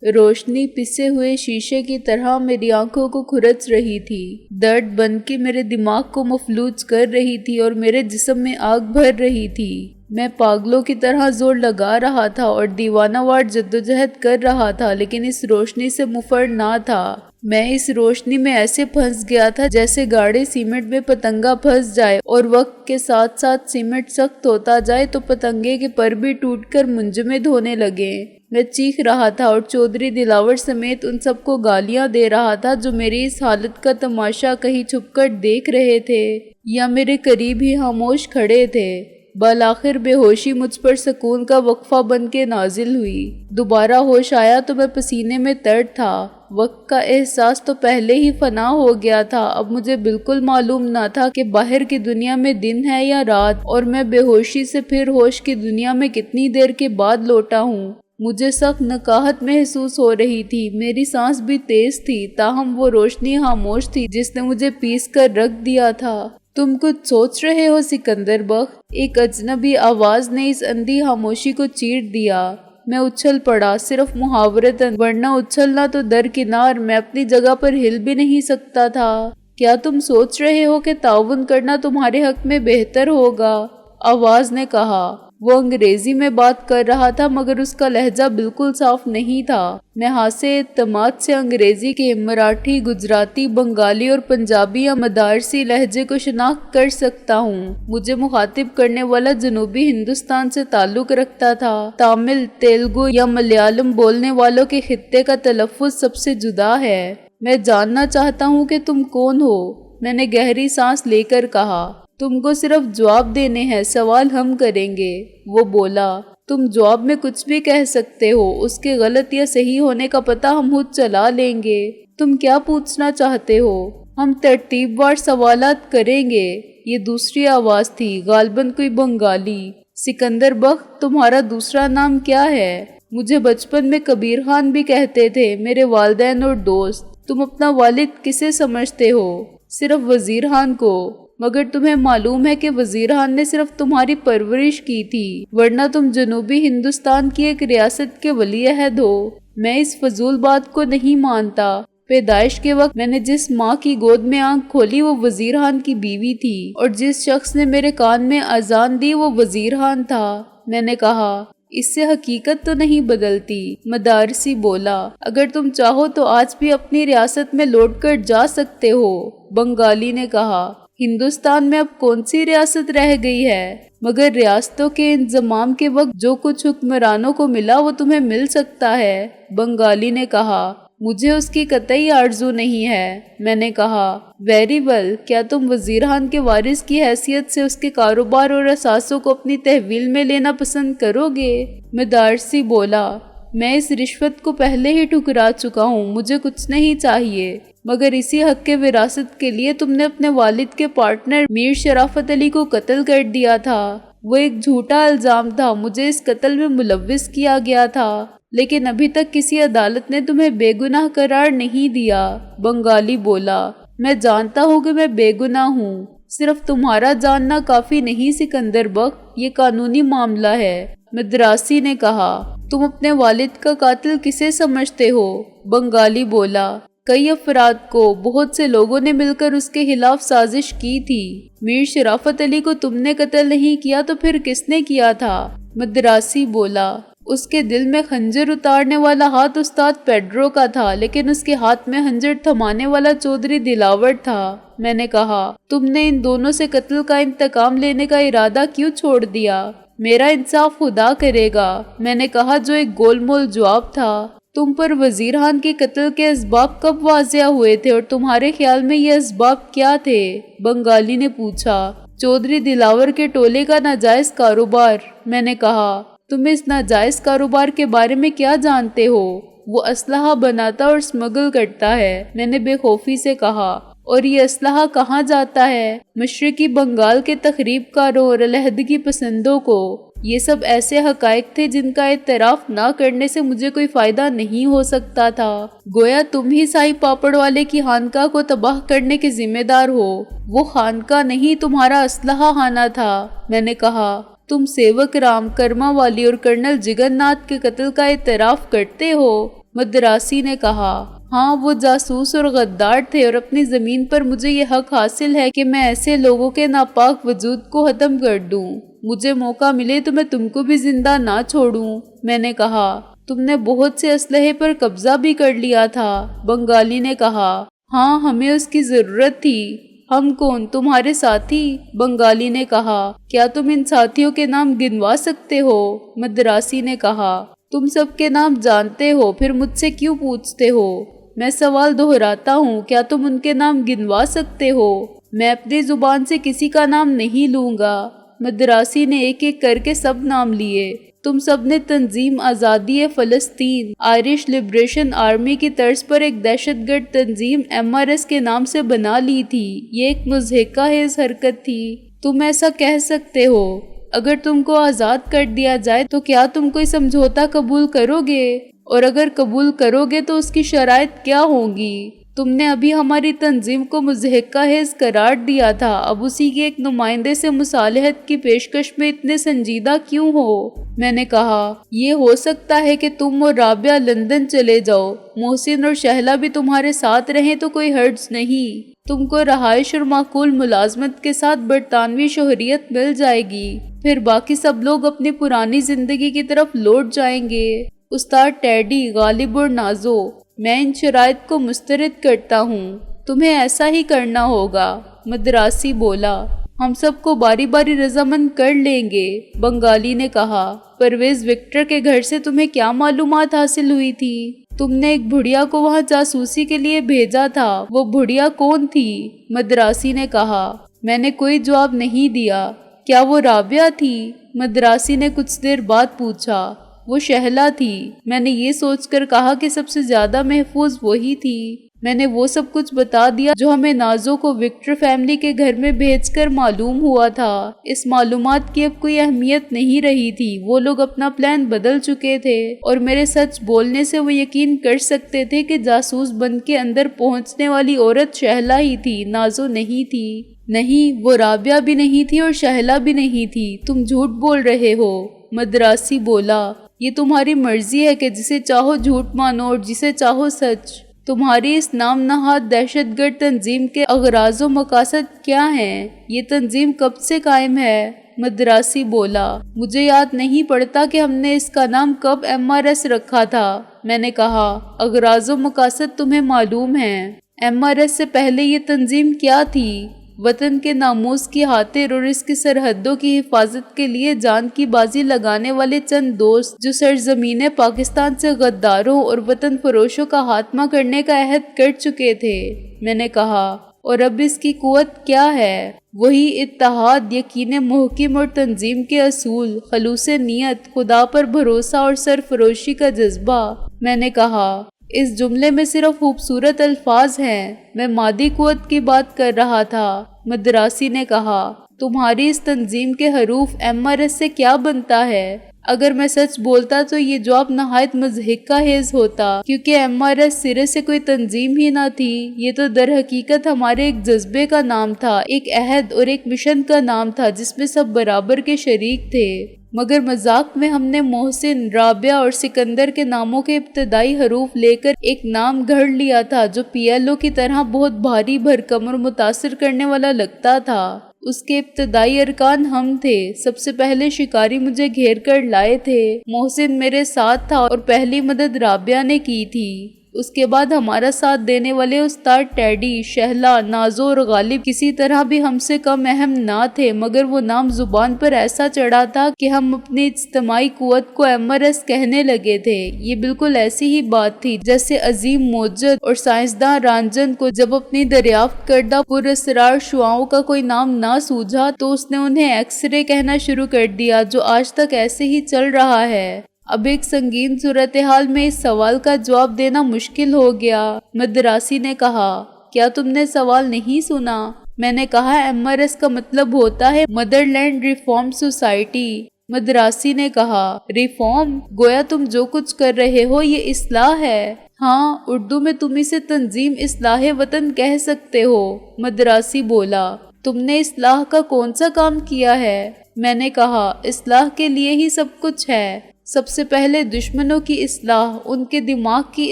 روشنی پسے ہوئے شیشے کی طرح میری آنکھوں کو کھرچ رہی تھی، درد بن کے میرے دماغ کو مفلوج کر رہی تھی اور میرے جسم میں آگ بھر رہی تھی۔ میں پاگلوں کی طرح زور لگا رہا تھا اور دیوانہ وار جدوجہد کر رہا تھا، لیکن اس روشنی سے مفر نہ تھا۔ میں اس روشنی میں ایسے پھنس گیا تھا جیسے گاڑے سیمنٹ میں پتنگا پھنس جائے اور وقت کے ساتھ ساتھ سیمنٹ سخت ہوتا جائے تو پتنگے کے پر بھی ٹوٹ کر منجمد ہونے لگے۔ میں چیخ رہا تھا اور چودھری دلاور سمیت ان سب کو گالیاں دے رہا تھا جو میری اس حالت کا تماشا کہیں چھپ کر دیکھ رہے تھے یا میرے قریب ہی خاموش کھڑے تھے۔ بالآخر بے ہوشی مجھ پر سکون کا وقفہ بن کے نازل ہوئی۔ دوبارہ ہوش آیا تو میں پسینے میں تر تھا۔ وقت کا احساس تو پہلے ہی فنا ہو گیا تھا۔ اب مجھے بالکل معلوم نہ تھا کہ باہر کی دنیا میں دن ہے یا رات، اور میں بے ہوشی سے پھر ہوش کی دنیا میں کتنی دیر کے بعد لوٹا ہوں۔ مجھے سخت نکاہت محسوس ہو رہی تھی، میری سانس بھی تیز تھی، تاہم وہ روشنی خاموش تھی جس نے مجھے پیس کر رکھ دیا تھا۔ تم کچھ سوچ رہے ہو سکندر بخت؟ ایک اجنبی آواز نے اس اندھی خاموشی کو چیر دیا۔ میں اچھل پڑا، صرف محاورتاً، ورنہ اچھلنا تو درکنار، میں اپنی جگہ پر ہل بھی نہیں سکتا تھا۔ کیا تم سوچ رہے ہو کہ تعاون کرنا تمہارے حق میں بہتر ہوگا؟ آواز نے کہا۔ وہ انگریزی میں بات کر رہا تھا مگر اس کا لہجہ بالکل صاف نہیں تھا۔ میں حاصل اعتماد سے انگریزی کے مراٹھی، گجراتی، بنگالی اور پنجابی یا مدارسی لہجے کو شناخت کر سکتا ہوں۔ مجھے مخاطب کرنے والا جنوبی ہندوستان سے تعلق رکھتا تھا۔ تامل، تیلگو یا ملیالم بولنے والوں کے خطے کا تلفظ سب سے جدا ہے۔ میں جاننا چاہتا ہوں کہ تم کون ہو، میں نے گہری سانس لے کر کہا۔ تم کو صرف جواب دینے ہیں، سوال ہم کریں گے۔ وہ بولا۔ تم جواب میں کچھ بھی کہہ سکتے ہو، اس کے غلط یا صحیح ہونے کا پتہ ہم خود چلا لیں گے۔ تم کیا پوچھنا چاہتے ہو؟ ہم ترتیب وار سوالات کریں گے۔ یہ دوسری آواز تھی، غالباً کوئی بنگالی۔ سکندر بخت، تمہارا دوسرا نام کیا ہے؟ مجھے بچپن میں کبیر خان بھی کہتے تھے میرے والدین اور دوست۔ تم اپنا والد کسے سمجھتے ہو؟ صرف وزیر خان کو۔ مگر تمہیں معلوم ہے کہ وزیر خان نے صرف تمہاری پرورش کی تھی، ورنہ تم جنوبی ہندوستان کی ایک ریاست کے ولی عہد ہو۔ میں اس فضول بات کو نہیں مانتا۔ پیدائش کے وقت میں نے جس ماں کی گود میں آنکھ کھولی وہ وزیر خان کی بیوی تھی، اور جس شخص نے میرے کان میں اذان دی وہ وزیر خان تھا۔ میں نے کہا، اس سے حقیقت تو نہیں بدلتی۔ مدارسی بولا، اگر تم چاہو تو آج بھی اپنی ریاست میں لوٹ کر جا سکتے ہو۔ بنگالی نے کہا، ہندوستان میں اب کون سی ریاست رہ گئی ہے؟ مگر ریاستوں کے انضمام کے وقت جو کچھ حکمرانوں کو ملا وہ تمہیں مل سکتا ہے۔ بنگالی نے کہا، مجھے اس کی قطعی آرزو نہیں ہے۔ میں نے کہا، ویری ویل، کیا تم وزیر خان کے وارث کی حیثیت سے اس کے کاروبار اور اثاثوں کو اپنی تحویل میں لینا پسند کرو گے؟ مدارسی بولا، میں اس رشوت کو پہلے ہی ٹھکرا چکا ہوں، مجھے کچھ نہیں چاہیے۔ مگر اسی حق کے وراثت کے لیے تم نے اپنے والد کے پارٹنر میر شرافت علی کو قتل کر دیا تھا۔ وہ ایک جھوٹا الزام تھا، مجھے اس قتل میں ملوث کیا گیا تھا، لیکن ابھی تک کسی عدالت نے تمہیں بے گناہ قرار نہیں دیا۔ بنگالی بولا، میں جانتا ہوں کہ میں بے گناہ ہوں، صرف تمہارا جاننا کافی نہیں سکندر بخت، یہ قانونی معاملہ ہے۔ مدراسی نے کہا، تم اپنے والد کا قاتل کسے سمجھتے ہو؟ بنگالی بولا، کئی افراد کو، بہت سے لوگوں نے مل کر اس کے خلاف سازش کی تھی۔ میر شرافت علی کو تم نے قتل نہیں کیا تو پھر کس نے کیا تھا؟ مدراسی بولا، اس کے دل میں خنجر اتارنے والا ہاتھ استاد پیڈرو کا تھا، لیکن اس کے ہاتھ میں خنجر تھمانے والا چودھری دلاور تھا۔ میں نے کہا، تم نے ان دونوں سے قتل کا انتقام لینے کا ارادہ کیوں چھوڑ دیا؟ میرا انصاف خدا کرے گا، میں نے کہا، جو ایک گول مول جواب تھا۔ تم پر وزیر خان کے قتل کے اسباب کب واضح ہوئے تھے اور تمہارے خیال میں یہ اسباب کیا تھے؟ بنگالی نے پوچھا۔ چودھری دلاور کے ٹولے کا ناجائز کاروبار، میں نے کہا۔ تم اس ناجائز کاروبار کے بارے میں کیا جانتے ہو؟ وہ اسلحہ بناتا اور اسمگل کرتا ہے، میں نے بے خوفی سے کہا۔ اور یہ اسلحہ کہاں جاتا ہے؟ مشرقی بنگال کے تخریب کاروں اور علیحدگی پسندوں کو۔ یہ سب ایسے حقائق تھے جن کا اعتراف نہ کرنے سے مجھے کوئی فائدہ نہیں ہو سکتا تھا۔ گویا تم ہی سائی پاپڑ والے کی خانقاہ کو تباہ کرنے کے ذمہ دار ہو۔ وہ خانقاہ نہیں، تمہارا اسلحہ خانہ تھا، میں نے کہا۔ تم سیوک رام، کرما والی اور کرنل جگن ناتھ کے قتل کا اعتراف کرتے ہو؟ مدراسی نے کہا، ہاں وہ جاسوس اور غدار تھے، اور اپنی زمین پر مجھے یہ حق حاصل ہے کہ میں ایسے لوگوں کے ناپاک وجود کو ختم کر دوں۔ مجھے موقع ملے تو میں تم کو بھی زندہ نہ چھوڑوں۔ میں نے کہا، تم نے بہت سے اسلحے پر قبضہ بھی کر لیا تھا۔ بنگالی نے کہا، ہاں ہمیں اس کی ضرورت تھی۔ ہم کون؟ تمہارے ساتھی؟ بنگالی نے کہا، کیا تم ان ساتھیوں کے نام گنوا سکتے ہو؟ مدراسی نے کہا، تم سب کے نام جانتے ہو، پھر مجھ سے کیوں پوچھتے ہو؟ میں سوال دہراتا ہوں، کیا تم ان کے نام گنوا سکتے ہو؟ میں اپنی زبان سے کسی کا نام نہیں لوں گا۔ مدراسی نے ایک ایک کر کے سب نام لیے۔ تم سب نے تنظیم آزادی فلسطین آئرش لبریشن آرمی کی طرز پر ایک دہشت گرد تنظیم MRS کے نام سے بنا لی تھی۔ یہ ایک مضحکہ خیز حرکت تھی۔ تم ایسا کہہ سکتے ہو۔ اگر تم کو آزاد کر دیا جائے تو کیا تم کوئی سمجھوتا قبول کرو گے؟ اور اگر قبول کرو گے تو اس کی شرائط کیا ہوں گی؟ تم نے ابھی ہماری تنظیم کو مضحکہ خیز قرار دیا تھا، اب اسی کے ایک نمائندے سے مصالحت کی پیشکش میں اتنے سنجیدہ کیوں ہو؟ میں نے کہا، یہ ہو سکتا ہے کہ تم اور رابعہ لندن چلے جاؤ، محسن اور شہلا بھی تمہارے ساتھ رہیں تو کوئی حرج نہیں۔ تم کو رہائش اور معقول ملازمت کے ساتھ برطانوی شہریت مل جائے گی، پھر باقی سب لوگ اپنی پرانی زندگی کی طرف لوٹ جائیں گے۔ استاد ٹیڈی، غالب اور نازو، میں ان شرائط کو مسترد کرتا ہوں، تمہیں ایسا ہی کرنا ہوگا۔ مدراسی بولا، ہم سب کو باری باری رضامند کر لیں گے۔ بنگالی نے کہا، پرویز وکٹر کے گھر سے تمہیں کیا معلومات حاصل ہوئی تھی؟ تم نے ایک بھڑیا کو وہاں جاسوسی کے لیے بھیجا تھا، وہ بھڑیا کون تھی؟ مدراسی نے کہا، میں نے کوئی جواب نہیں دیا۔ کیا وہ رابعہ تھی؟ مدراسی نے کچھ دیر بعد پوچھا۔ وہ شہلا تھی۔ میں نے یہ سوچ کر کہا کہ سب سے زیادہ محفوظ وہی تھی۔ میں نے وہ سب کچھ بتا دیا جو ہمیں نازو کو وکٹر فیملی کے گھر میں بھیج کر معلوم ہوا تھا۔ اس معلومات کی اب کوئی اہمیت نہیں رہی تھی، وہ لوگ اپنا پلان بدل چکے تھے، اور میرے سچ بولنے سے وہ یقین کر سکتے تھے کہ جاسوس بن کے اندر پہنچنے والی عورت شہلا ہی تھی، نازو نہیں تھی۔ نہیں، وہ رابعہ بھی نہیں تھی اور شہلا بھی نہیں تھی، تم جھوٹ بول رہے ہو۔ مدراسی بولا، یہ تمہاری مرضی ہے کہ جسے چاہو جھوٹ مانو اور جسے چاہو سچ۔ تمہاری اس نام نہاد دہشت گرد تنظیم کے اغراض و مقاصد کیا ہیں؟ یہ تنظیم کب سے قائم ہے؟ مدراسی بولا، مجھے یاد نہیں پڑتا کہ ہم نے اس کا نام کب MRS رکھا تھا۔ میں نے کہا، اغراض و مقاصد تمہیں معلوم ہیں؟ MRS سے پہلے یہ تنظیم کیا تھی؟ وطن کے ناموس کی خاطر اور اس کی سرحدوں کی حفاظت کے لیے جان کی بازی لگانے والے چند دوست جو سرزمین پاکستان سے غداروں اور وطن فروشوں کا خاتمہ کرنے کا عہد کر چکے تھے۔ میں نے کہا، اور اب اس کی قوت کیا ہے؟ وہی اتحاد، یقین محکم اور تنظیم کے اصول، خلوص نیت، خدا پر بھروسہ اور سرفروشی کا جذبہ۔ میں نے کہا، اس جملے میں صرف خوبصورت الفاظ ہیں، میں مادی قوت کی بات کر رہا تھا۔ مدراسی نے کہا، تمہاری اس تنظیم کے حروف MRS سے کیا بنتا ہے؟ اگر میں سچ بولتا تو یہ جواب نہایت مضحکہ خیز ہوتا، کیونکہ MRS سرے سے کوئی تنظیم ہی نہ تھی، یہ تو در حقیقت ہمارے ایک جذبے کا نام تھا، ایک عہد اور ایک مشن کا نام تھا جس میں سب برابر کے شریک تھے۔ مگر مذاق میں ہم نے محسن، رابعہ اور سکندر کے ناموں کے ابتدائی حروف لے کر ایک نام گھڑ لیا تھا جو PLO کی طرح بہت بھاری بھرکم اور متاثر کرنے والا لگتا تھا۔ اس کے ابتدائی ارکان ہم تھے۔ سب سے پہلے شکاری مجھے گھیر کر لائے تھے، محسن میرے ساتھ تھا اور پہلی مدد رابعہ نے کی تھی۔ اس کے بعد ہمارا ساتھ دینے والے استاد ٹیڈی، شہلا، نازو اور غالب کسی طرح بھی ہم سے کم اہم نہ تھے، مگر وہ نام زبان پر ایسا چڑھا تھا کہ ہم اپنی اجتماعی قوت کو MRS کہنے لگے تھے۔ یہ بالکل ایسی ہی بات تھی جیسے عظیم موجد اور سائنسداں رانجن کو جب اپنی دریافت کردہ پراسرار شعاعوں کا کوئی نام نہ سوجھا تو اس نے انہیں ایکس رے کہنا شروع کر دیا، جو آج تک ایسے ہی چل رہا ہے۔ اب ایک سنگین صورتحال میں اس سوال کا جواب دینا مشکل ہو گیا۔ مدراسی نے کہا، کیا تم نے سوال نہیں سنا؟ میں نے کہا، MRS کا مطلب ہوتا ہے mother land reform society. Madrasi نے کہا، ریفارم؟ گویا تم جو کچھ کر رہے ہو یہ اصلاح ہے۔ ہاں، اردو میں تم اسے تنظیم اصلاح وطن کہہ سکتے ہو۔ مدراسی بولا، تم نے اصلاح کا کون سا کام کیا ہے؟ میں نے کہا اصلاح کے لیے ہی سب کچھ ہے۔ سب سے پہلے دشمنوں کی اصلاح، ان کے دماغ کی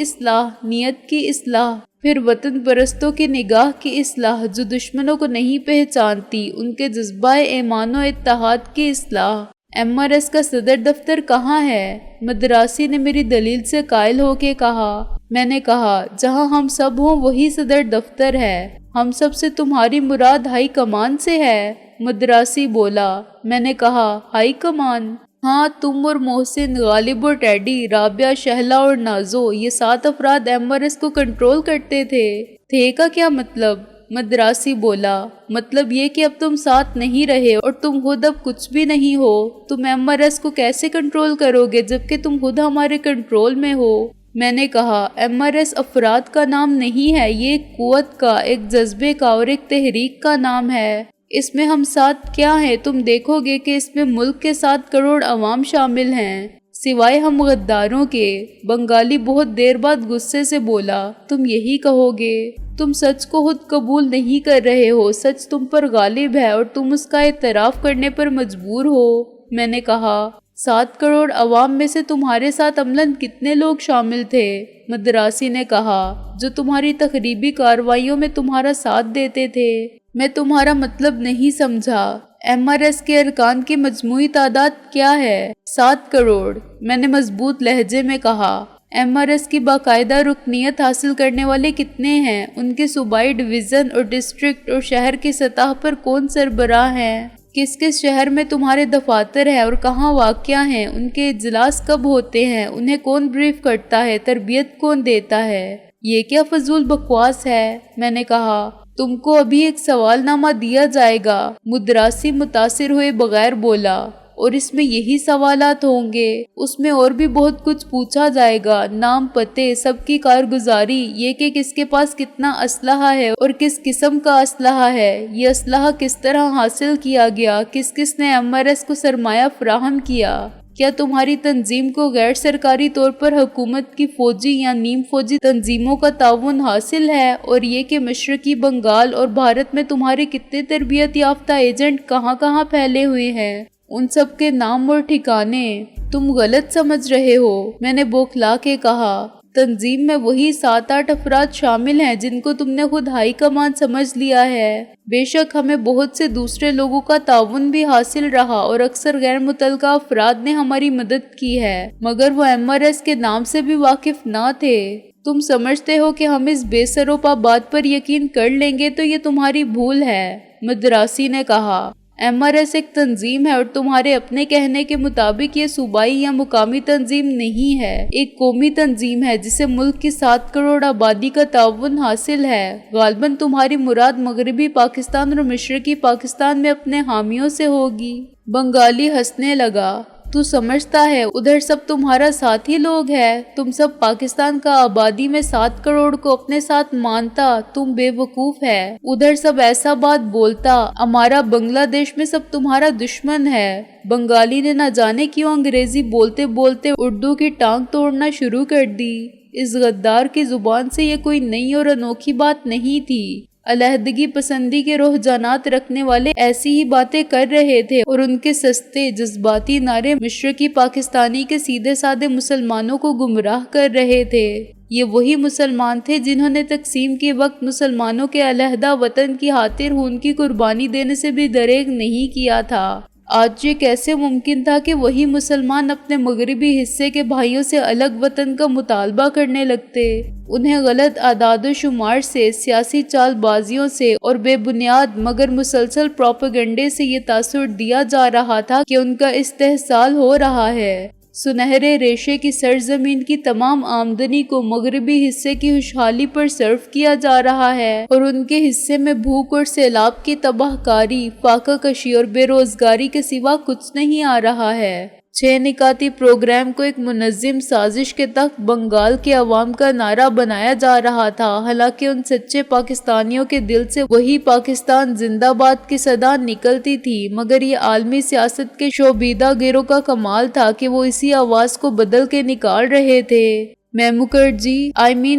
اصلاح، نیت کی اصلاح، پھر وطن پرستوں کی نگاہ کی اصلاح جو دشمنوں کو نہیں پہچانتی، ان کے جذبہ ایمان و اتحاد کی اصلاح۔ MRS کا صدر دفتر کہاں ہے؟ مدراسی نے میری دلیل سے قائل ہو کے کہا۔ میں نے کہا جہاں ہم سب ہوں وہی صدر دفتر ہے۔ ہم سب سے تمہاری مراد ہائی کمان سے ہے؟ مدراسی بولا۔ میں نے کہا ہائی کمان؟ ہاں، تم اور محسن، غالب اور ٹیڈی، رابعہ، شہلا اور نازو، یہ 7 افراد MRS کو کنٹرول کرتے تھے کا کیا مطلب؟ مدراسی بولا، مطلب یہ کہ اب تم ساتھ نہیں رہے اور تم خود اب کچھ بھی نہیں ہو۔ تم MRS کو کیسے کنٹرول کرو گے جبکہ تم خود ہمارے کنٹرول میں ہو؟ میں نے کہا MRS افراد کا نام نہیں ہے، یہ ایک قوت کا، ایک جذبے کا اور ایک تحریک کا نام ہے۔ اس میں ہم ساتھ کیا ہیں؟ تم دیکھو گے کہ اس میں ملک کے 7 کروڑ عوام شامل ہیں، سوائے ہم غداروں کے۔ بنگالی بہت دیر بعد غصے سے بولا، تم یہی کہو گے؟ تم سچ کو خود قبول نہیں کر رہے ہو، سچ تم پر غالب ہے اور تم اس کا اعتراف کرنے پر مجبور ہو۔ میں نے کہا 7 کروڑ عوام میں سے تمہارے ساتھ عملاً کتنے لوگ شامل تھے؟ مدراسی نے کہا جو تمہاری تخریبی کارروائیوں میں تمہارا ساتھ دیتے تھے۔ میں تمہارا مطلب نہیں سمجھا۔ MRS کے ارکان کی مجموعی تعداد کیا ہے؟ 7 کروڑ، میں نے مضبوط لہجے میں کہا۔ MRS کی باقاعدہ رکنیت حاصل کرنے والے کتنے ہیں؟ ان کے صوبائی ڈویژن اور ڈسٹرکٹ اور شہر کی سطح پر کون سربراہ ہیں؟ کس کس شہر میں تمہارے دفاتر ہیں اور کہاں واقع ہیں؟ ان کے اجلاس کب ہوتے ہیں؟ انہیں کون بریف کرتا ہے؟ تربیت کون دیتا ہے؟ یہ کیا فضول بکواس ہے؟ میں نے کہا تم کو ابھی ایک سوال نامہ دیا جائے گا۔ مدراسی متاثر ہوئے بغیر بولا، اور اس میں یہی سوالات ہوں گے؟ اس میں اور بھی بہت کچھ پوچھا جائے گا، نام، پتے، سب کی کارگزاری، یہ کہ کس کے پاس کتنا اسلحہ ہے اور کس قسم کا اسلحہ ہے، یہ اسلحہ کس طرح حاصل کیا گیا، کس کس نے MRS کو سرمایہ فراہم کیا، کیا تمہاری تنظیم کو غیر سرکاری طور پر حکومت کی فوجی یا نیم فوجی تنظیموں کا تعاون حاصل ہے، اور یہ کہ مشرقی بنگال اور بھارت میں تمہارے کتنے تربیت یافتہ ایجنٹ کہاں کہاں پھیلے ہوئے ہیں، ان سب کے نام اور ٹھکانے۔ تم غلط سمجھ رہے ہو، میں نے بوکھلا کے کہا۔ تنظیم میں وہی 7-8 افراد شامل ہیں جن کو تم نے خود ہائی کمان سمجھ لیا ہے۔ بے شک ہمیں بہت سے دوسرے لوگوں کا تعاون بھی حاصل رہا اور اکثر غیر متعلقہ افراد نے ہماری مدد کی ہے، مگر وہ MRS کے نام سے بھی واقف نہ تھے۔ تم سمجھتے ہو کہ ہم اس بے سر و پا بات پر یقین کر لیں گے تو یہ تمہاری بھول ہے، مدراسی نے کہا۔ MRS ایک تنظیم ہے اور تمہارے اپنے کہنے کے مطابق یہ صوبائی یا مقامی تنظیم نہیں ہے، ایک قومی تنظیم ہے جسے ملک کی 7 کروڑ آبادی کا تعاون حاصل ہے۔ غالباً تمہاری مراد مغربی پاکستان اور مشرقی پاکستان میں اپنے حامیوں سے ہوگی۔ بنگالی ہنسنے لگا۔ تو سمجھتا ہے ادھر سب تمہارا ساتھی لوگ ہے؟ تم سب پاکستان کا آبادی میں 7 کروڑ کو اپنے ساتھ مانتا؟ تم بے وقوف ہے۔ ادھر سب ایسا بات بولتا، ہمارا بنگلہ دیش میں سب تمہارا دشمن ہے۔ بنگالی نے نہ جانے کیوں انگریزی بولتے بولتے اردو کی ٹانگ توڑنا شروع کر دی۔ اس غدار کی زبان سے یہ کوئی نئی اور انوکھی بات نہیں تھی۔ علیحدگی پسندی کے رجحانات رکھنے والے ایسی ہی باتیں کر رہے تھے اور ان کے سستے جذباتی نعرے مشرقی پاکستانی کے سیدھے سادے مسلمانوں کو گمراہ کر رہے تھے۔ یہ وہی مسلمان تھے جنہوں نے تقسیم کے وقت مسلمانوں کے علیحدہ وطن کی خاطر خون کی قربانی دینے سے بھی دریغ نہیں کیا تھا۔ آج یہ کیسے ممکن تھا کہ وہی مسلمان اپنے مغربی حصے کے بھائیوں سے الگ وطن کا مطالبہ کرنے لگتے؟ انہیں غلط اعداد و شمار سے، سیاسی چال بازیوں سے اور بے بنیاد مگر مسلسل پروپیگنڈے سے یہ تاثر دیا جا رہا تھا کہ ان کا استحصال ہو رہا ہے۔ سنہرے ریشے کی سرزمین کی تمام آمدنی کو مغربی حصے کی خوشحالی پر صرف کیا جا رہا ہے اور ان کے حصے میں بھوک اور سیلاب کی تباہ کاری، فاقہ کشی اور بے روزگاری کے سوا کچھ نہیں آ رہا ہے۔ 6 نکاتی پروگرام کو ایک منظم سازش کے تحت بنگال کے عوام کا نعرہ بنایا جا رہا تھا، حالانکہ ان سچے پاکستانیوں کے دل سے وہی پاکستان زندہ باد کی صدا نکلتی تھی، مگر یہ عالمی سیاست کے شوریدہ گروہ کا کمال تھا کہ وہ اسی آواز کو بدل کے نکال رہے تھے۔ میموکر جی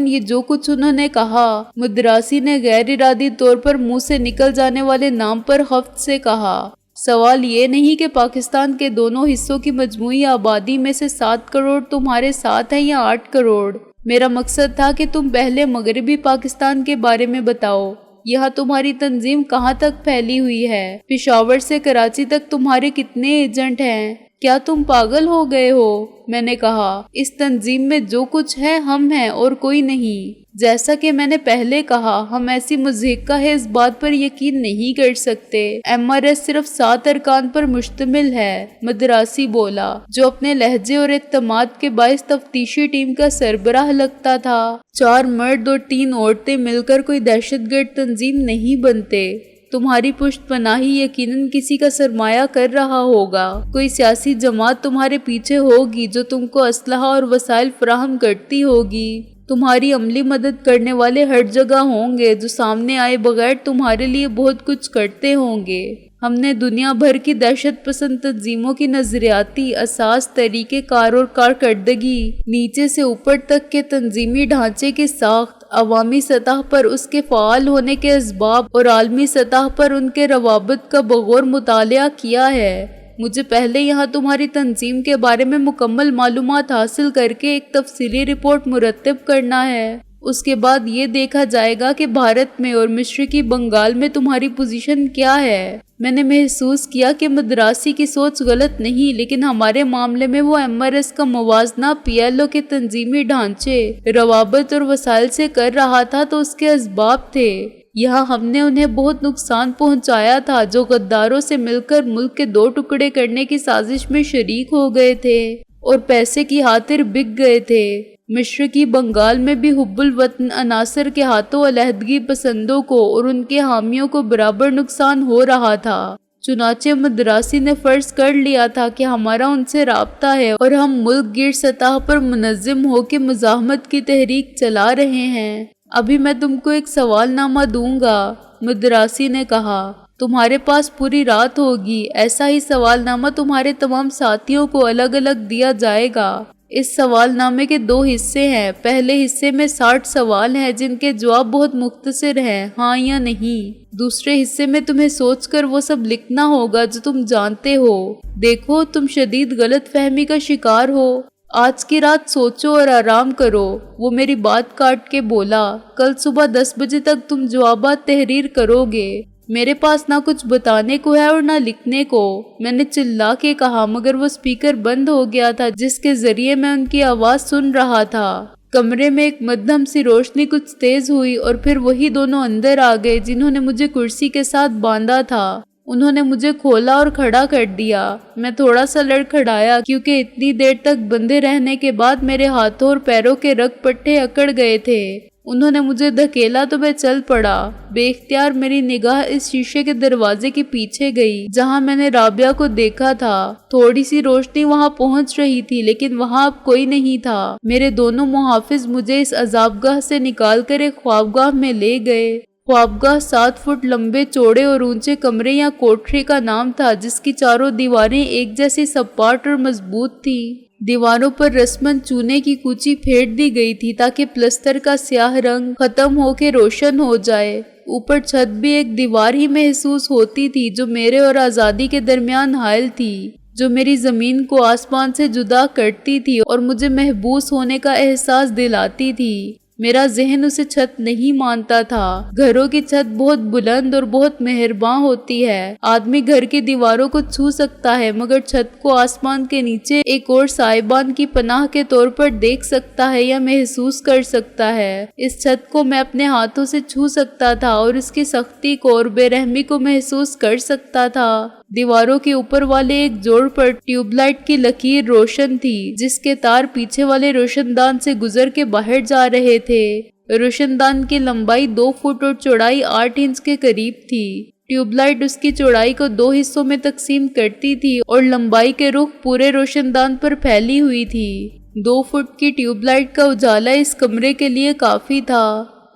یہ جو کچھ انہوں نے کہا، مدراسی نے غیر ارادی طور پر منہ سے نکل جانے والے نام پر خفت سے کہا۔ سوال یہ نہیں کہ پاکستان کے دونوں حصوں کی مجموعی آبادی میں سے 7 کروڑ تمہارے ساتھ ہیں یا 8 کروڑ۔ میرا مقصد تھا کہ تم پہلے مغربی پاکستان کے بارے میں بتاؤ۔ یہاں تمہاری تنظیم کہاں تک پھیلی ہوئی ہے؟ پشاور سے کراچی تک تمہارے کتنے ایجنٹ ہیں؟ کیا تم پاگل ہو گئے ہو؟ میں نے کہا، اس تنظیم میں جو کچھ ہے ہم ہیں اور کوئی نہیں۔ جیسا کہ میں نے پہلے کہا، ہم ایسی مضحکہ ہے اس بات پر یقین نہیں کر سکتے۔ MRS صرف 7 ارکان پر مشتمل ہے، مدراسی بولا، جو اپنے لہجے اور اعتماد کے باعث تفتیشی ٹیم کا سربراہ لگتا تھا۔ 4 مرد اور 3 عورتیں مل کر کوئی دہشت گرد تنظیم نہیں بنتے۔ تمہاری پشت پناہی یقیناً کسی کا سرمایہ کر رہا ہوگا۔ کوئی سیاسی جماعت تمہارے پیچھے ہوگی جو تم کو اسلحہ اور وسائل فراہم کرتی ہوگی۔ تمہاری عملی مدد کرنے والے ہر جگہ ہوں گے جو سامنے آئے بغیر تمہارے لیے بہت کچھ کرتے ہوں گے۔ ہم نے دنیا بھر کی دہشت پسند تنظیموں کی نظریاتی اساس، طریقہ کار اور کارکردگی، نیچے سے اوپر تک کے تنظیمی ڈھانچے کی ساخت، عوامی سطح پر اس کے فعال ہونے کے اسباب اور عالمی سطح پر ان کے روابط کا بغور مطالعہ کیا ہے۔ مجھے پہلے یہاں تمہاری تنظیم کے بارے میں مکمل معلومات حاصل کر کے ایک تفصیلی رپورٹ مرتب کرنا ہے۔ اس کے بعد یہ دیکھا جائے گا کہ بھارت میں اور مشرقی بنگال میں تمہاری پوزیشن کیا ہے۔ میں نے محسوس کیا کہ مدراسی کی سوچ غلط نہیں، لیکن ہمارے معاملے میں وہ MRS کا موازنہ PLO کے تنظیمی ڈھانچے، روابط اور وسائل سے کر رہا تھا تو اس کے اسباب تھے۔ یہاں ہم نے انہیں بہت نقصان پہنچایا تھا جو غداروں سے مل کر ملک کے 2 ٹکڑے کرنے کی سازش میں شریک ہو گئے تھے اور پیسے کی خاطر بک گئے تھے۔ مشرقی بنگال میں بھی حب الوطن عناصر کے ہاتھوں علیحدگی پسندوں کو اور ان کے حامیوں کو برابر نقصان ہو رہا تھا۔ چنانچہ مدراسی نے فرض کر لیا تھا کہ ہمارا ان سے رابطہ ہے اور ہم ملک گیر سطح پر منظم ہو کے مزاحمت کی تحریک چلا رہے ہیں۔ ابھی میں تم کو ایک سوال نامہ دوں گا، مدراسی نے کہا۔ تمہارے پاس پوری رات ہوگی، ایسا ہی سوال نامہ تمہارے تمام ساتھیوں کو الگ الگ دیا جائے گا۔ اس سوال نامے کے 2 حصے ہیں۔ پہلے حصے میں 60 سوال ہیں جن کے جواب بہت مختصر ہیں، ہاں یا نہیں۔ دوسرے حصے میں تمہیں سوچ کر وہ سب لکھنا ہوگا جو تم جانتے ہو۔ دیکھو، تم شدید غلط فہمی کا شکار ہو۔ آج کی رات سوچو اور آرام کرو۔ وہ میری بات کاٹ کے بولا، کل صبح 10 بجے تک تم جوابات تحریر کرو گے۔ میرے پاس نہ کچھ بتانے کو ہے اور نہ لکھنے کو، میں نے چلا کے کہا، مگر وہ سپیکر بند ہو گیا تھا جس کے ذریعے میں ان کی آواز سن رہا تھا۔ کمرے میں ایک مدھم سی روشنی کچھ تیز ہوئی اور پھر وہی دونوں اندر آ گئے جنہوں نے مجھے کرسی کے ساتھ باندھا تھا۔ انہوں نے مجھے کھولا اور کھڑا کر دیا۔ میں تھوڑا سا لڑکھڑایا کیونکہ اتنی دیر تک بندھے رہنے کے بعد میرے ہاتھوں اور پیروں کے رگ پٹھے اکڑ گئے تھے۔ انہوں نے مجھے دھکیلا تو میں چل پڑا۔ بے اختیار میری نگاہ اس شیشے کے دروازے کے پیچھے گئی جہاں میں نے رابعہ کو دیکھا تھا۔ تھوڑی سی روشنی وہاں پہنچ رہی تھی لیکن وہاں اب کوئی نہیں تھا۔ میرے دونوں محافظ مجھے اس عذابگاہ سے نکال کر ایک خوابگاہ میں لے گئے۔ خوابگاہ 7 فٹ لمبے، چوڑے اور اونچے کمرے یا کوٹری کا نام تھا جس کی چاروں دیواریں ایک جیسی سپاٹ اور مضبوط تھی۔ دیواروں پر رسماً چونے کی کوچی پھینٹ دی گئی تھی تاکہ پلستر کا سیاہ رنگ ختم ہو کے روشن ہو جائے۔ اوپر چھت بھی ایک دیوار ہی محسوس ہوتی تھی جو میرے اور آزادی کے درمیان حائل تھی، جو میری زمین کو آسمان سے جدا کرتی تھی اور مجھے محبوس ہونے کا احساس دلاتی تھی۔ میرا ذہن اسے چھت نہیں مانتا تھا۔ گھروں کی چھت بہت بلند اور بہت مہرباں ہوتی ہے۔ آدمی گھر کی دیواروں کو چھو سکتا ہے مگر چھت کو آسمان کے نیچے ایک اور سائبان کی پناہ کے طور پر دیکھ سکتا ہے یا محسوس کر سکتا ہے۔ اس چھت کو میں اپنے ہاتھوں سے چھو سکتا تھا اور اس کی سختی کو اور بے رحمی کو محسوس کر سکتا تھا۔ دیواروں کے اوپر والے ایک جوڑ پر ٹیوب لائٹ کی لکیر روشن تھی جس کے تار پیچھے والے روشن دان سے گزر کے باہر جا رہے تھے۔ روشن دان کی لمبائی 2 فٹ اور چوڑائی 8 انچ کے قریب تھی۔ ٹیوب لائٹ اس کی چوڑائی کو 2 حصوں میں تقسیم کرتی تھی اور لمبائی کے رخ پورے روشن دان پر پھیلی ہوئی تھی۔ 2 فٹ کی ٹیوب لائٹ کا اجالا اس کمرے کے لیے کافی تھا۔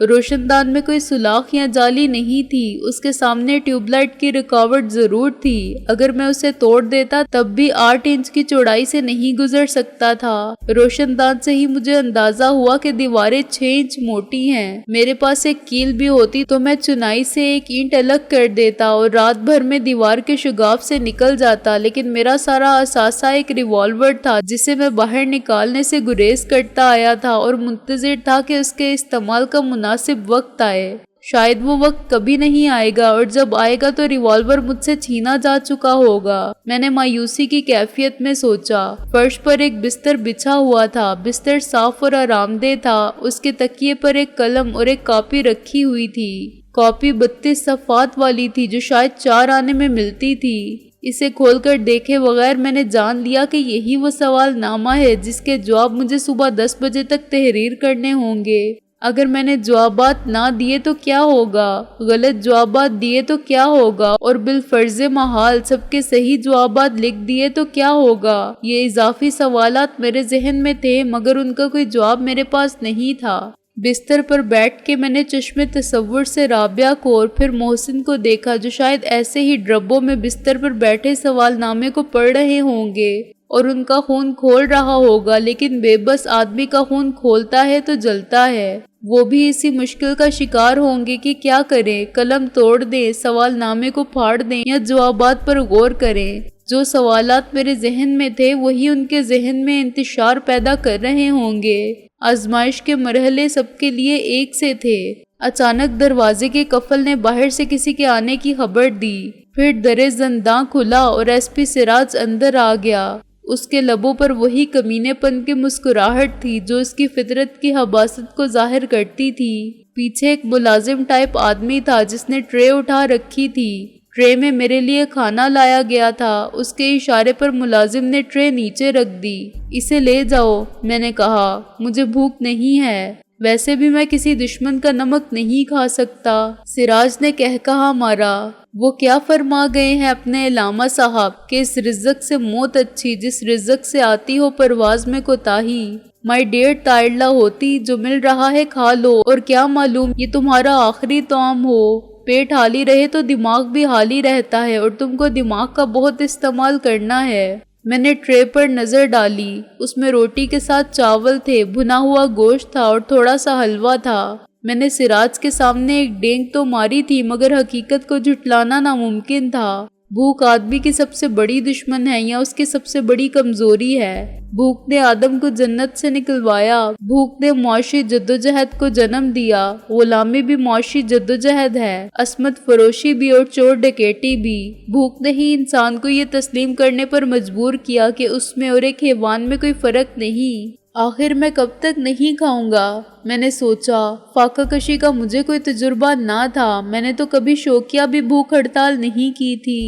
روشن دان میں کوئی سوراخ یا جالی نہیں تھی، اس کے سامنے ٹیوب لائٹ کی رکاوٹ ضرور تھی، اگر میں اسے توڑ دیتا تب بھی 8 انچ کی چوڑائی سے نہیں گزر سکتا تھا۔ روشن دان سے ہی مجھے اندازہ ہوا کہ دیواریں 6 انچ موٹی ہیں۔ میرے پاس ایک کیل بھی ہوتی تو میں چنائی سے ایک اینٹ الگ کر دیتا اور رات بھر میں دیوار کے شگاف سے نکل جاتا، لیکن میرا سارا اثاثہ ایک ریوالور تھا جسے میں باہر نکالنے سے گریز کرتا آیا تھا اور منتظر تھا کہ اس کے استعمال کا مناسب وقت آئے۔ شاید وہ وقت کبھی نہیں آئے گا، اور جب آئے گا تو ریوالور مجھ سے چھینا جا چکا ہوگا۔ میں نے مایوسی کی کیفیت میں سوچا۔ فرش پر ایک بستر بچھا ہوا تھا، بستر صاف اور آرام دہ تھا، اس کے تکیے پر ایک قلم اور ایک کاپی رکھی ہوئی تھی۔ کاپی 32 صفحات والی تھی جو شاید 4 آنے میں ملتی تھی۔ اسے کھول کر دیکھے بغیر میں نے جان لیا کہ یہی وہ سوال نامہ ہے جس کے جواب مجھے صبح 10 بجے تک تحریر کرنے ہوں گے۔ اگر میں نے جوابات نہ دیے تو کیا ہوگا، غلط جوابات دیے تو کیا ہوگا، اور بالفرض محال سب کے صحیح جوابات لکھ دیے تو کیا ہوگا۔ یہ اضافی سوالات میرے ذہن میں تھے مگر ان کا کوئی جواب میرے پاس نہیں تھا۔ بستر پر بیٹھ کے میں نے چشم تصور سے رابعہ کو اور پھر محسن کو دیکھا جو شاید ایسے ہی ڈربوں میں بستر پر بیٹھے سوال نامے کو پڑھ رہے ہوں گے اور ان کا خون کھول رہا ہوگا، لیکن بے بس آدمی کا خون کھولتا ہے تو جلتا ہے۔ وہ بھی اسی مشکل کا شکار ہوں گے کہ کیا کریں، قلم توڑ دیں، سوال نامے کو پھاڑ دیں یا جوابات پر غور کریں۔ جو سوالات میرے ذہن میں تھے وہی ان کے ذہن میں انتشار پیدا کر رہے ہوں گے۔ آزمائش کے مرحلے سب کے لیے ایک سے تھے۔ اچانک دروازے کے قفل نے باہر سے کسی کے آنے کی خبر دی، پھر در زنداں کھلا اور ایس پی سراج اندر آ گیا۔ اس کے لبوں پر وہی کمینے پن کی مسکراہٹ تھی جو اس کی فطرت کی حباست کو ظاہر کرتی تھی۔ پیچھے ایک ملازم ٹائپ آدمی تھا جس نے ٹرے اٹھا رکھی تھی۔ ٹرے میں میرے لیے کھانا لایا گیا تھا۔ اس کے اشارے پر ملازم نے ٹرے نیچے رکھ دی۔ اسے لے جاؤ، میں نے کہا، مجھے بھوک نہیں ہے، ویسے بھی میں کسی دشمن کا نمک نہیں کھا سکتا۔ سراج نے کہا مارا، وہ کیا فرما گئے ہیں اپنے علامہ صاحب کہ اس رزق سے موت اچھی جس رزق سے آتی ہو پرواز میں کوتاہی۔ مائی ڈیئر تائرلا ہوتی، جو مل رہا ہے کھا لو، اور کیا معلوم یہ تمہارا آخری طعام ہو۔ پیٹ حالی رہے تو دماغ بھی حالی رہتا ہے، اور تم کو دماغ کا بہت استعمال کرنا ہے۔ میں نے ٹرے پر نظر ڈالی، اس میں روٹی کے ساتھ چاول تھے، بھنا ہوا گوشت تھا اور تھوڑا سا حلوہ تھا۔ میں نے سراج کے سامنے ایک ڈینگ تو ماری تھی مگر حقیقت کو جھٹلانا ناممکن تھا۔ بھوک آدمی کی سب سے بڑی دشمن ہے یا اس کی سب سے بڑی کمزوری ہے۔ بھوک نے آدم کو جنت سے نکلوایا، بھوک نے معاشی جدوجہد کو جنم دیا۔ غلامی بھی معاشی جدوجہد ہے، عصمت فروشی بھی اور چور ڈکیٹی بھی۔ بھوک نے ہی انسان کو یہ تسلیم کرنے پر مجبور کیا کہ اس میں اور ایک حیوان میں کوئی فرق نہیں۔ آخر میں کب تک نہیں کھاؤں گا؟ میں نے سوچا۔ فاقہ کشی کا مجھے کوئی تجربہ نہ تھا، میں نے تو کبھی شوقیہ بھی بھوک ہڑتال نہیں کی تھی۔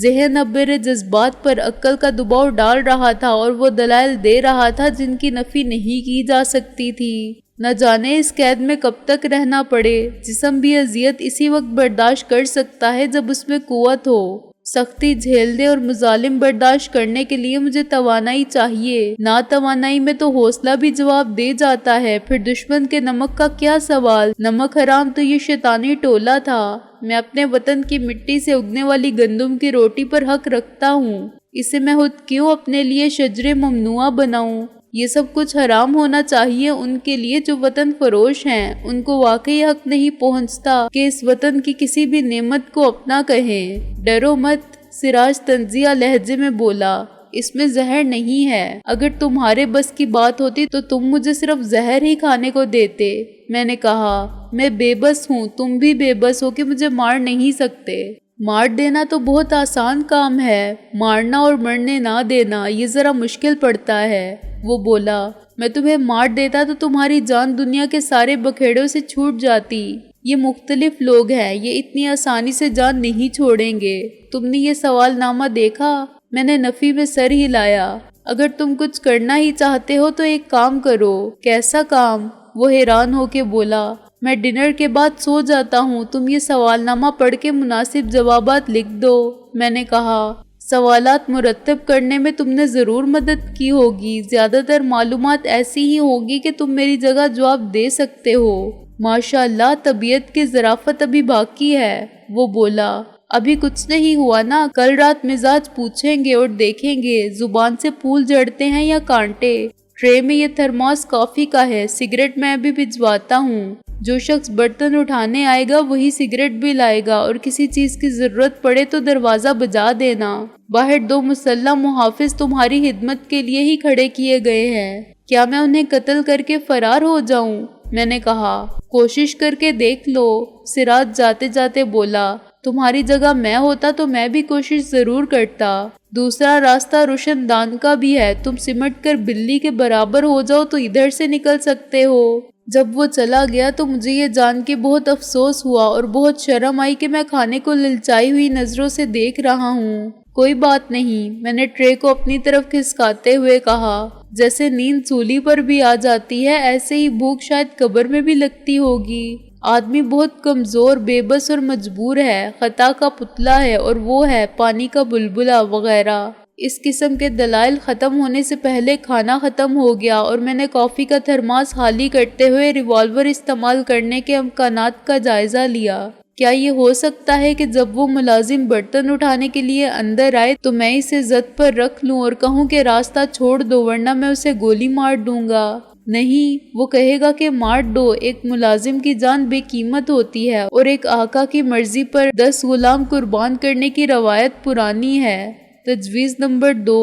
ذہن اب میرے جذبات پر عقل کا دباؤ ڈال رہا تھا اور وہ دلائل دے رہا تھا جن کی نفی نہیں کی جا سکتی تھی۔ نہ جانے اس قید میں کب تک رہنا پڑے۔ جسم بھی اذیت اسی وقت برداشت کر سکتا ہے جب اس میں قوت ہو۔ سختی جھیلنے اور مظالم برداشت کرنے کے لیے مجھے توانائی چاہیے۔ نا توانائی میں تو حوصلہ بھی جواب دے جاتا ہے۔ پھر دشمن کے نمک کا کیا سوال؟ نمک حرام تو یہ شیطانی ٹولہ تھا۔ میں اپنے وطن کی مٹی سے اگنے والی گندم کی روٹی پر حق رکھتا ہوں، اسے میں خود کیوں اپنے لیے شجر ممنوعہ بناؤں؟ یہ سب کچھ حرام ہونا چاہیے ان کے لیے جو وطن فروش ہیں۔ ان کو واقعی حق نہیں پہنچتا کہ اس وطن کی کسی بھی نعمت کو اپنا کہیں۔ ڈرو مت، سراج تنزیہ لہجے میں بولا، اس میں زہر نہیں ہے۔ اگر تمہارے بس کی بات ہوتی تو تم مجھے صرف زہر ہی کھانے کو دیتے۔ میں نے کہا، میں بے بس ہوں، تم بھی بے بس ہو کہ مجھے مار نہیں سکتے۔ مار دینا تو بہت آسان کام ہے، مارنا اور مرنے نہ دینا یہ ذرا مشکل پڑتا ہے۔ وہ بولا، میں تمہیں مار دیتا تو تمہاری جان دنیا کے سارے بکھیڑوں سے چھوٹ جاتی۔ یہ مختلف لوگ ہیں، یہ اتنی آسانی سے جان نہیں چھوڑیں گے۔ تم نے یہ سوال نامہ دیکھا؟ میں نے نفی میں سر ہلایا۔ اگر تم کچھ کرنا ہی چاہتے ہو تو ایک کام کرو۔ کیسا کام؟ وہ حیران ہو کے بولا، میں ڈنر کے بعد سو جاتا ہوں، تم یہ سوال نامہ پڑھ کے مناسب جوابات لکھ دو۔ میں نے کہا، سوالات مرتب کرنے میں تم نے ضرور مدد کی ہوگی، زیادہ تر معلومات ایسی ہی ہوگی کہ تم میری جگہ جواب دے سکتے ہو۔ ماشاءاللہ طبیعت کی ظرافت ابھی باقی ہے، وہ بولا۔ ابھی کچھ نہیں ہوا نا، کل رات مزاج پوچھیں گے اور دیکھیں گے زبان سے پھول جڑتے ہیں یا کانٹے۔ ٹرے میں یہ تھرماس کافی کا ہے، سگریٹ میں بھی بھجواتا ہوں۔ جو شخص برتن اٹھانے آئے گا وہی سگریٹ بھی لائے گا، اور کسی چیز کی ضرورت پڑے تو دروازہ بجا دینا۔ باہر 2 مسلح محافظ تمہاری خدمت کے لیے ہی کھڑے کیے گئے ہیں، کیا میں انہیں قتل کر کے فرار ہو جاؤں؟ میں نے کہا۔ کوشش کر کے دیکھ لو، سراج جاتے جاتے بولا۔ تمہاری جگہ میں ہوتا تو میں بھی کوشش ضرور کرتا۔ دوسرا راستہ روشن دان کا بھی ہے، تم سمٹ کر بلی کے برابر ہو جاؤ تو ادھر سے نکل سکتے ہو۔ جب وہ چلا گیا تو مجھے یہ جان کے بہت افسوس ہوا اور بہت شرم آئی کہ میں کھانے کو للچائی ہوئی نظروں سے دیکھ رہا ہوں۔ کوئی بات نہیں، میں نے ٹرے کو اپنی طرف کھسکاتے ہوئے کہا۔ جیسے نیند سولی پر بھی آ جاتی ہے، ایسے ہی بھوک شاید قبر میں بھی لگتی ہوگی۔ آدمی بہت کمزور، بے بس اور مجبور ہے، خطا کا پتلا ہے اور وہ ہے پانی کا بلبلہ وغیرہ۔ اس قسم کے دلائل ختم ہونے سے پہلے کھانا ختم ہو گیا اور میں نے کافی کا تھرماس خالی کرتے ہوئے ریوالور استعمال کرنے کے امکانات کا جائزہ لیا۔ کیا یہ ہو سکتا ہے کہ جب وہ ملازم برتن اٹھانے کے لیے اندر آئے تو میں اسے زد پر رکھ لوں اور کہوں کہ راستہ چھوڑ دو ورنہ میں اسے گولی مار دوں گا؟ نہیں، وہ کہے گا کہ مار دو، ایک ملازم کی جان بے قیمت ہوتی ہے اور ایک آقا کی مرضی پر 10 غلام قربان کرنے کی روایت پرانی ہے۔ تجویز نمبر 2،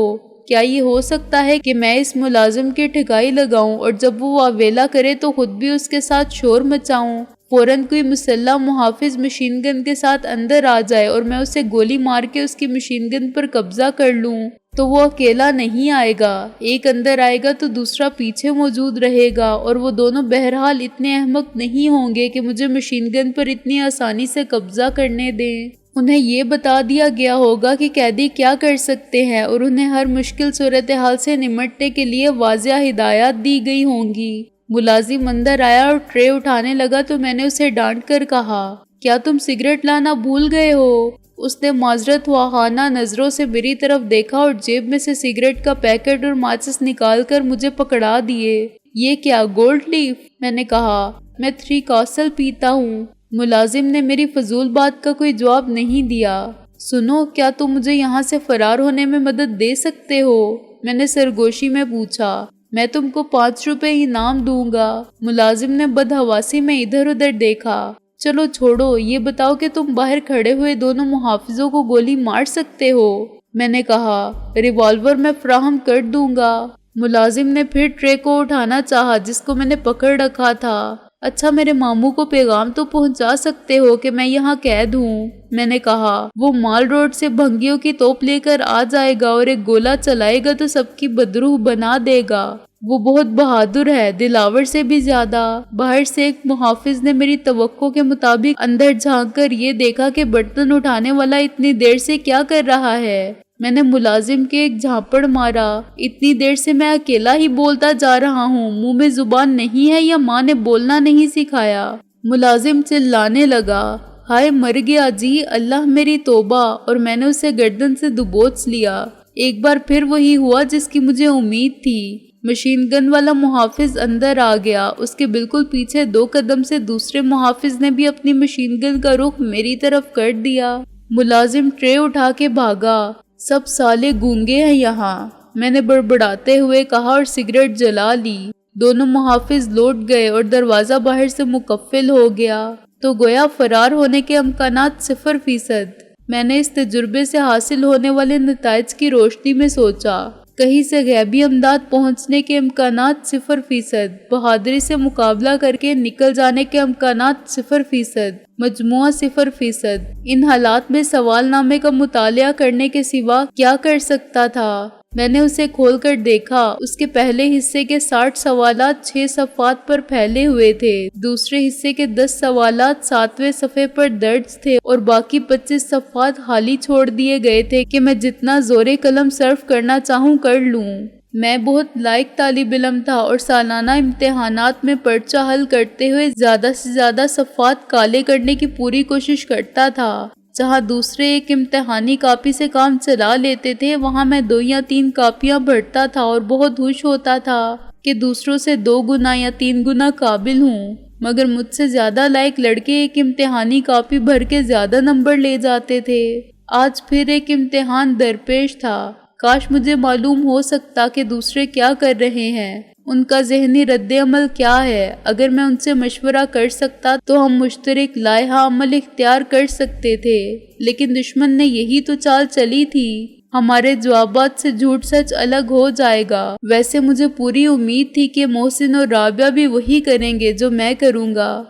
کیا یہ ہو سکتا ہے کہ میں اس ملازم کی ٹھگائی لگاؤں اور جب وہ واویلا کرے تو خود بھی اس کے ساتھ شور مچاؤں؟ فوراً کوئی مسلح محافظ مشین گن کے ساتھ اندر آ جائے اور میں اسے گولی مار کے اس کی مشین گن پر قبضہ کر لوں تو وہ اکیلا نہیں آئے گا، ایک اندر آئے گا تو دوسرا پیچھے موجود رہے گا، اور وہ دونوں بہرحال اتنے احمق نہیں ہوں گے کہ مجھے مشین گن پر اتنی آسانی سے قبضہ کرنے دیں۔ انہیں یہ بتا دیا گیا ہوگا کہ قیدی کیا کر سکتے ہیں اور انہیں ہر مشکل صورتحال سے نمٹنے کے لیے واضح ہدایات دی گئی ہوں گی۔ ملازم اندر آیا اور ٹرے اٹھانے لگا تو میں نے اسے ڈانٹ کر کہا، کیا تم سگریٹ لانا بھول گئے ہو؟ اس نے معذرت خواہانہ نظروں سے میری طرف دیکھا اور جیب میں سے سگریٹ کا پیکٹ اور ماچس نکال کر مجھے پکڑا دیے۔ یہ کیا، گولڈ لیف؟ میں نے کہا، میں 3 کاسل پیتا ہوں۔ ملازم نے میری فضول بات کا کوئی جواب نہیں دیا۔ سنو، کیا تم مجھے یہاں سے فرار ہونے میں مدد دے سکتے ہو؟ میں نے سرگوشی میں پوچھا۔ میں تم کو 5 روپے انعام دوں گا۔ ملازم نے بدحواسی میں ادھر ادھر دیکھا۔ چلو چھوڑو، یہ بتاؤ کہ تم باہر کھڑے ہوئے دونوں محافظوں کو گولی مار سکتے ہو؟ میں نے کہا، ریوالور میں فراہم کر دوں گا۔ ملازم نے پھر ٹرے کو اٹھانا چاہا جس کو میں نے پکڑ رکھا تھا۔ اچھا، میرے ماموں کو پیغام تو پہنچا سکتے ہو کہ میں یہاں قید ہوں؟ میں نے کہا، وہ مال روڈ سے بھنگیوں کی توپ لے کر آ جائے گا اور ایک گولہ چلائے گا تو سب کی بدروح بنا دے گا۔ وہ بہت بہادر ہے، دلاور سے بھی زیادہ۔ باہر سے ایک محافظ نے میری توقع کے مطابق اندر جھانک کر یہ دیکھا کہ برتن اٹھانے والا اتنی دیر سے کیا کر رہا ہے۔ میں نے ملازم کے ایک جھاپڑ مارا۔ اتنی دیر سے میں اکیلا ہی بولتا جا رہا ہوں، منہ میں زبان نہیں ہے یا ماں نے بولنا نہیں سکھایا؟ ملازم چلانے لگا، ہائے مر گیا جی، اللہ میری توبہ، اور میں نے اسے گردن سے دبوچ لیا۔ ایک بار پھر وہی ہوا جس کی مجھے امید تھی۔ مشین گن والا محافظ اندر آ گیا، اس کے بالکل پیچھے 2 قدم سے دوسرے محافظ نے بھی اپنی مشین گن کا رخ میری طرف کر دیا۔ ملازم ٹرے اٹھا کے بھاگا۔ سب سالے گونگے ہیں یہاں، میں نے بڑبڑاتے ہوئے کہا اور سگریٹ جلا لی۔ دونوں محافظ لوٹ گئے اور دروازہ باہر سے مقفل ہو گیا۔ تو گویا فرار ہونے کے امکانات 0%۔ میں نے اس تجربے سے حاصل ہونے والے نتائج کی روشنی میں سوچا، کہیں سے غیبی امداد پہنچنے کے امکانات 0%، بہادری سے مقابلہ کر کے نکل جانے کے امکانات 0%، مجموعہ 0%۔ ان حالات میں سوال نامے کا مطالعہ کرنے کے سوا کیا کر سکتا تھا؟ میں نے اسے کھول کر دیکھا۔ اس کے پہلے حصے کے 60 سوالات 6 صفحات پر پھیلے ہوئے تھے، دوسرے حصے کے 10 سوالات 7ویں صفحے پر درج تھے اور باقی 25 صفحات خالی چھوڑ دیے گئے تھے کہ میں جتنا زور قلم صرف کرنا چاہوں کر لوں۔ میں بہت لائق طالب علم تھا اور سالانہ امتحانات میں پرچہ حل کرتے ہوئے زیادہ سے زیادہ صفحات کالے کرنے کی پوری کوشش کرتا تھا۔ جہاں دوسرے ایک امتحانی کاپی سے کام چلا لیتے تھے، وہاں میں 2 یا 3 کاپیاں بھرتا تھا اور بہت خوش ہوتا تھا کہ دوسروں سے 2 گنا یا 3 گنا قابل ہوں۔ مگر مجھ سے زیادہ لائق لڑکے ایک امتحانی کاپی بھر کے زیادہ نمبر لے جاتے تھے۔ آج پھر ایک امتحان درپیش تھا۔ کاش مجھے معلوم ہو سکتا کہ دوسرے کیا کر رہے ہیں، ان کا ذہنی رد عمل کیا ہے۔ اگر میں ان سے مشورہ کر سکتا تو ہم مشترک لائحہ عمل اختیار کر سکتے تھے، لیکن دشمن نے یہی تو چال چلی تھی۔ ہمارے جوابات سے جھوٹ سچ الگ ہو جائے گا۔ ویسے مجھے پوری امید تھی کہ محسن اور رابعہ بھی وہی کریں گے جو میں کروں گا۔